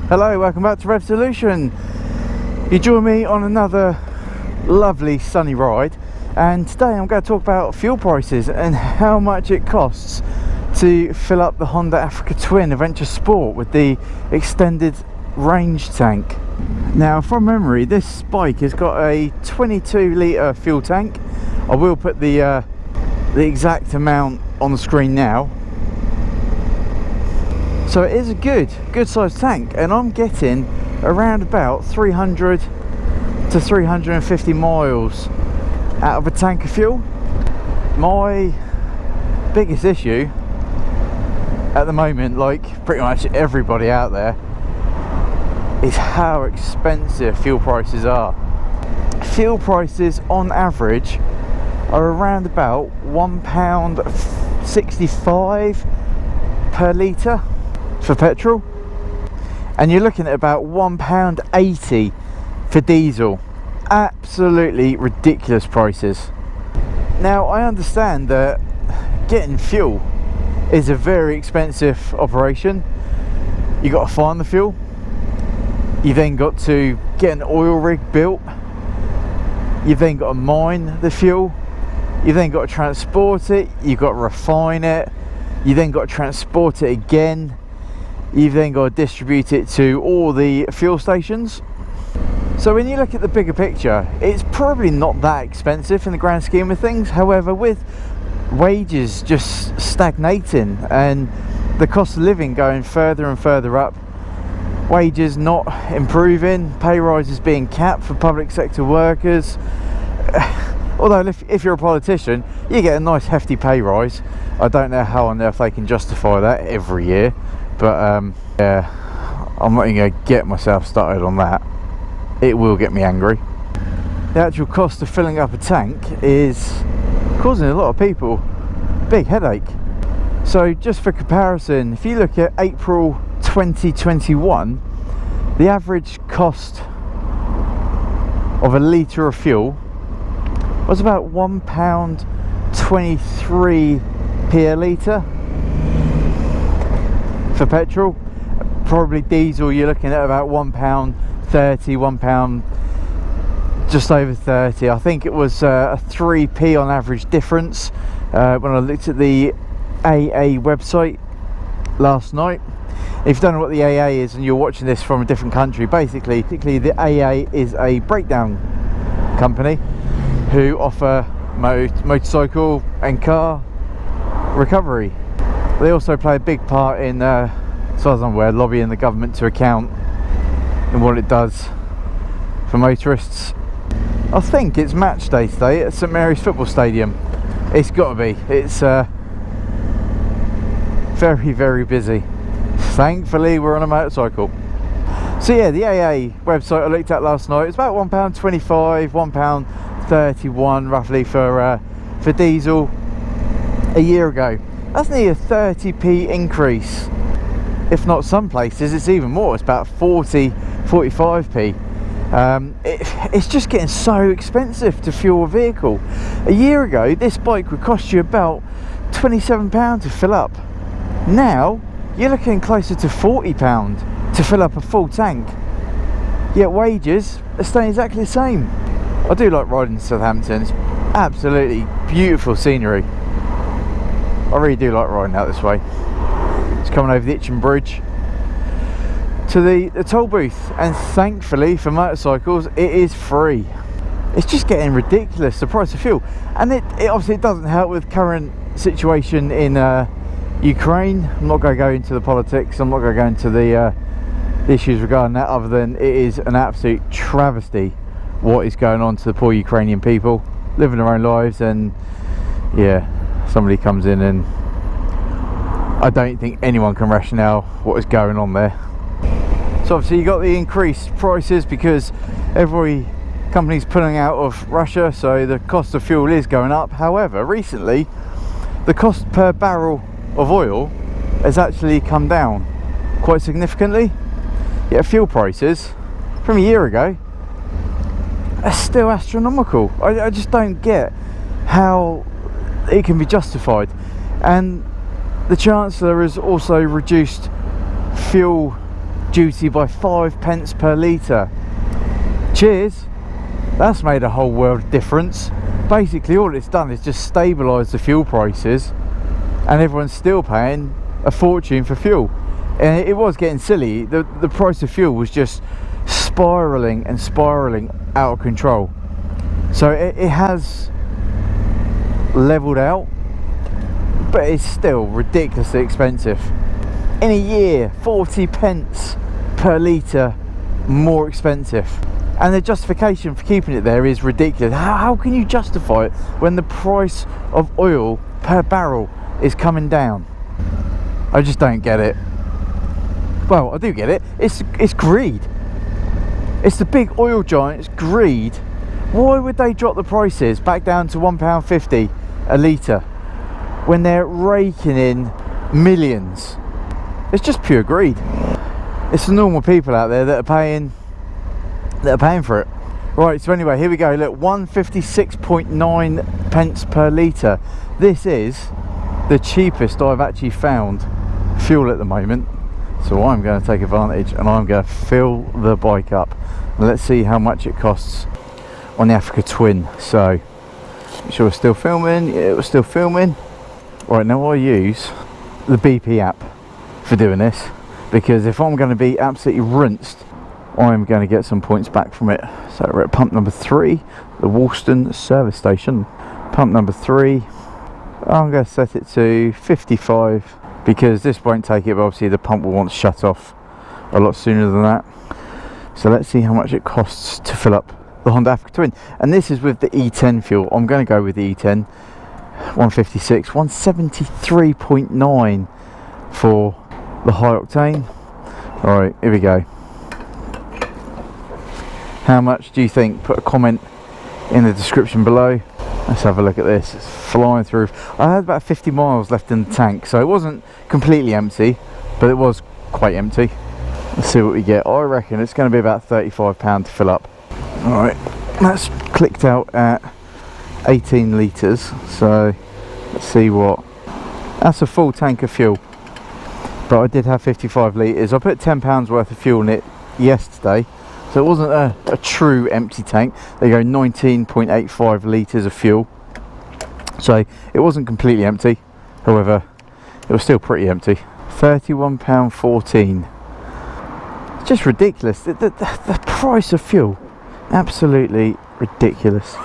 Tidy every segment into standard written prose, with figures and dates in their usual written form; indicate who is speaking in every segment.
Speaker 1: Hello, welcome back to Rev Solution. You join me on another lovely sunny ride, and today I'm going to talk about fuel prices and how much it costs to fill up the Honda Africa Twin Adventure Sport with the extended range tank. Now, from memory, this bike has got a 22 litre fuel tank. I will put the exact amount on the screen now. So it is a good sized tank, and I'm getting around about 300 to 350 miles out of a tank of fuel. My biggest issue at the moment, like pretty much everybody out there, is how expensive fuel prices are. Fuel prices on average are around about £1.65 per litre for petrol, and you're looking at about £1.80 for diesel. Absolutely ridiculous prices. Now, I understand that getting fuel is a very expensive operation. You got to find the fuel, you then got to get an oil rig built, you've then got to mine the fuel, you've then got to transport it, you've got to refine it, you then got to transport it again, you've then got to distribute it to all the fuel stations. So when you look at the bigger picture, it's probably not that expensive in the grand scheme of things. However, with wages just stagnating and the cost of living going further and further up, wages not improving, pay rises being capped for public sector workers, although if you're a politician, you get a nice hefty pay rise. I don't know how on earth they can justify that every year, but yeah, I'm not even going to get myself started on that. It will get me angry. The actual cost of filling up a tank is causing a lot of people a big headache. So just for comparison, if you look at April 2021, the average cost of a litre of fuel was about £1.23 a litre for petrol. Probably diesel, you're looking at about £1.30, £1 just over 30. I think it was a 3p on average difference when I looked at the AA website last night. If you don't know what the AA is and you're watching this from a different country, basically the AA is a breakdown company who offer motorcycle and car recovery. They also play a big part in, as far as I'm aware, lobbying the government to account in what it does for motorists. I think it's match day today at St Mary's football stadium. It's got to be. It's very, very busy. Thankfully we're on a motorcycle. So yeah, the AA website I looked at last night, it's about £1.25, £1.31 roughly for diesel a year ago. That's nearly a 30p increase. If not, some places it's even more. It's about 45p. It's just getting so expensive to fuel a vehicle. A year ago this bike would cost you about £27 to fill up. Now you're looking closer to £40 to fill up a full tank, yet wages are staying exactly the same. I do like riding to Southampton. It's absolutely beautiful scenery. I really do like riding out this way. It's coming over the Itchen Bridge to the toll booth, and thankfully for motorcycles it is free. It's just getting ridiculous, the price of fuel, and it obviously doesn't help with current situation in Ukraine. I'm not going to go into the politics, I'm not going to go into the issues regarding that, other than it is an absolute travesty what is going on to the poor Ukrainian people living their own lives. And yeah, somebody comes in, and I don't think anyone can rationale what is going on there. So obviously you got the increased prices because every company's pulling out of Russia, so the cost of fuel is going up. However, recently the cost per barrel of oil has actually come down quite significantly, yet fuel prices from a year ago are still astronomical. I just don't get how it can be justified. And the Chancellor has also reduced fuel duty by 5 pence per litre. Cheers! That's made a whole world of difference. Basically all it's done is just stabilise the fuel prices, and everyone's still paying a fortune for fuel. And it was getting silly. The price of fuel was just spiralling and spiralling out of control. So it has leveled out, but it's still ridiculously expensive. In a year, 40 pence per litre more expensive. And the justification for keeping it there is ridiculous. How can you justify it when the price of oil per barrel is coming down? I just don't get it. Well, I do get it. It's greed. It's the big oil giants' greed. Why would they drop the prices back down to £1.50 a litre when they're raking in millions? It's just pure greed. It's the normal people out there that are paying for it. Right, so anyway, here we go. Look, 156.9 pence per litre. This is the cheapest I've actually found fuel at the moment. So I'm going to take advantage and I'm going to fill the bike up. And let's see how much it costs on the Africa Twin. So, make sure we're still filming. Yeah, we're still filming. Right, now I use the BP app for doing this, because if I'm going to be absolutely rinsed, I'm going to get some points back from it. So we're at pump number 3, the Woolston service station. Pump number 3, I'm going to set it to 55, because this won't take it, but obviously the pump will want to shut off a lot sooner than that. So let's see how much it costs to fill up the Honda Africa Twin. And this is with the E10 fuel. I'm going to go with the E10. 156, 173.9 for the high octane. Alright, here we go. How much do you think? Put a comment in the description below. Let's have a look at this. It's flying through. I had about 50 miles left in the tank, so it wasn't completely empty, but it was quite empty. Let's see what we get. I reckon it's going to be about £35 to fill up. Alright, that's clicked out at 18 litres, so let's see what. That's a full tank of fuel, but I did have 55 litres. I put £10 worth of fuel in it yesterday, so it wasn't a true empty tank. There you go, 19.85 litres of fuel, so it wasn't completely empty. However, it was still pretty empty. £31.14. It's just ridiculous. The price of fuel, absolutely ridiculous.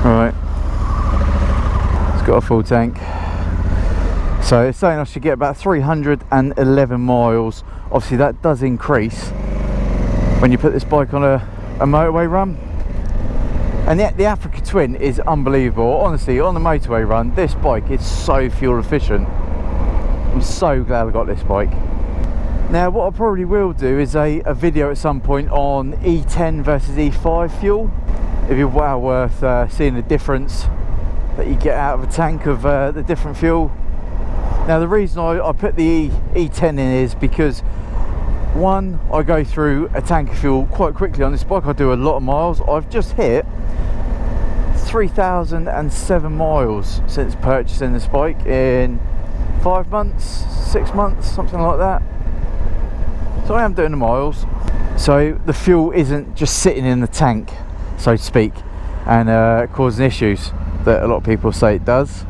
Speaker 1: Right, it's got a full tank, so it's saying I should get about 311 miles. Obviously that does increase when you put this bike on a motorway run, and yet the Africa Twin is unbelievable. Honestly, on the motorway run, this bike is so fuel efficient. I'm so glad I got this bike. Now what I probably will do is a video at some point on E10 versus E5 fuel. It'd be well worth seeing the difference that you get out of a tank of the different fuel. Now the reason I put the E10 in is because, one, I go through a tank of fuel quite quickly on this bike. I do a lot of miles. I've just hit 3,007 miles since purchasing this bike in 5 months, 6 months, something like that. So I am doing the miles, so the fuel isn't just sitting in the tank, so to speak, and causing issues that a lot of people say it does.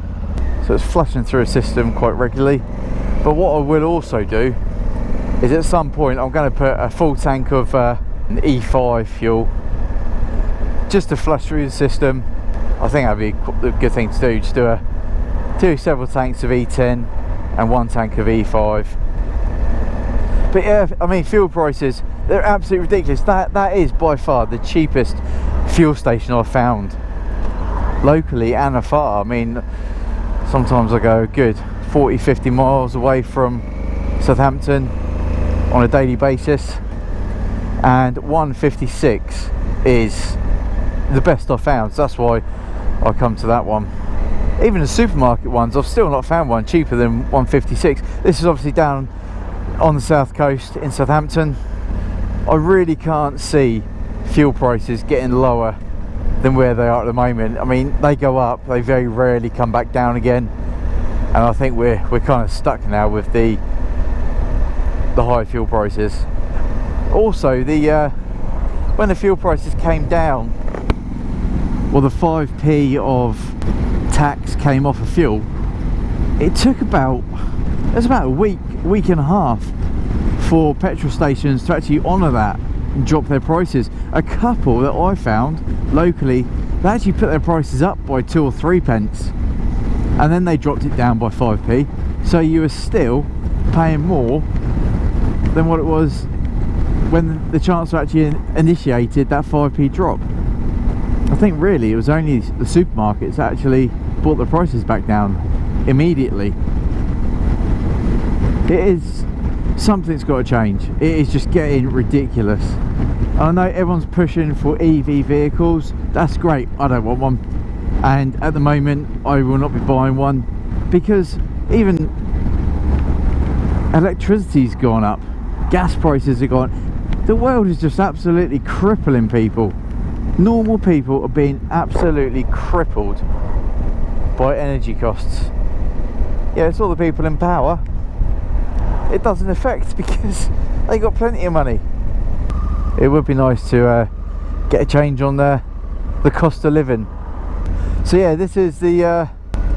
Speaker 1: So it's flushing through a system quite regularly. But what I will also do is at some point I'm going to put a full tank of an E5 fuel just to flush through the system. I think that'd be a good thing to do. Just do several tanks of E10 and one tank of E5. But yeah, I mean, fuel prices, they're absolutely ridiculous. That is by far the cheapest fuel station I've found locally and afar. I mean, sometimes I go good 40-50 miles away from Southampton on a daily basis, and 156 is the best I've found, so that's why I come to that one. Even the supermarket ones, I've still not found one cheaper than 156. This is obviously down on the south coast in Southampton. I really can't see fuel prices getting lower than where they are at the moment. I mean, they go up, they very rarely come back down again, and I think we're kind of stuck now with the the high fuel prices. Also, the when the fuel prices came down, well, the 5p of tax came off of fuel. It took about a week and a half for petrol stations to actually honour that and drop their prices. A couple that I found locally, they actually put their prices up by 2 or 3 pence, and then they dropped it down by 5p, so you were still paying more than what it was when the Chancellor actually initiated that 5p drop. I think really it was only the supermarkets that actually brought the prices back down immediately. It is something's got to change. It is just getting ridiculous. I know everyone's pushing for EV vehicles. That's great. I don't want one, and at the moment I will not be buying one, because even electricity's gone up, gas prices are gone. The world is just absolutely crippling people. Normal people are being absolutely crippled by energy costs. Yeah, it's all the people in power it doesn't affect, because they got plenty of money. It would be nice to get a change on the cost of living. So yeah, this is the a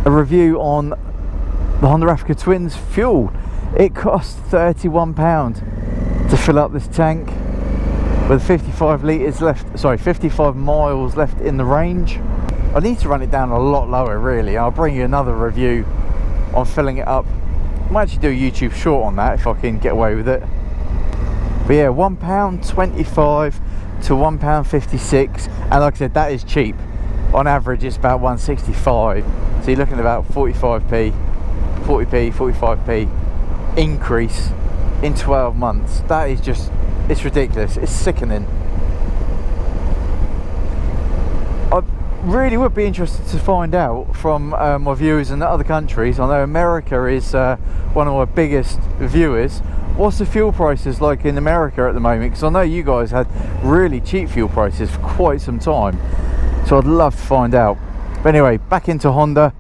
Speaker 1: review on the Honda Africa Twins fuel. It cost £31 to fill up this tank with 55 litres left, sorry, 55 miles left in the range. I need to run it down a lot lower really. I'll bring you another review on filling it up. I might actually do a YouTube short on that if I can get away with it. But yeah, £1.25 to £1.56, and like I said, that is cheap. On average it's about 165, so you're looking at about 45p, 45p increase in 12 months. That is just, it's ridiculous, it's sickening. I really would be interested to find out from my viewers in other countries. I know America is one of my biggest viewers. What's the fuel prices like in America at the moment? Because I know you guys had really cheap fuel prices for quite some time, so I'd love to find out. But anyway, back into Honda.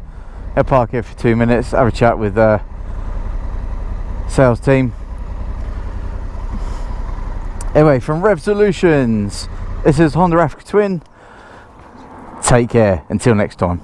Speaker 1: I'll park here for 2 minutes, have a chat with the sales team. Anyway, from Rev Solutions, this is Honda Africa Twin. Take care, until next time.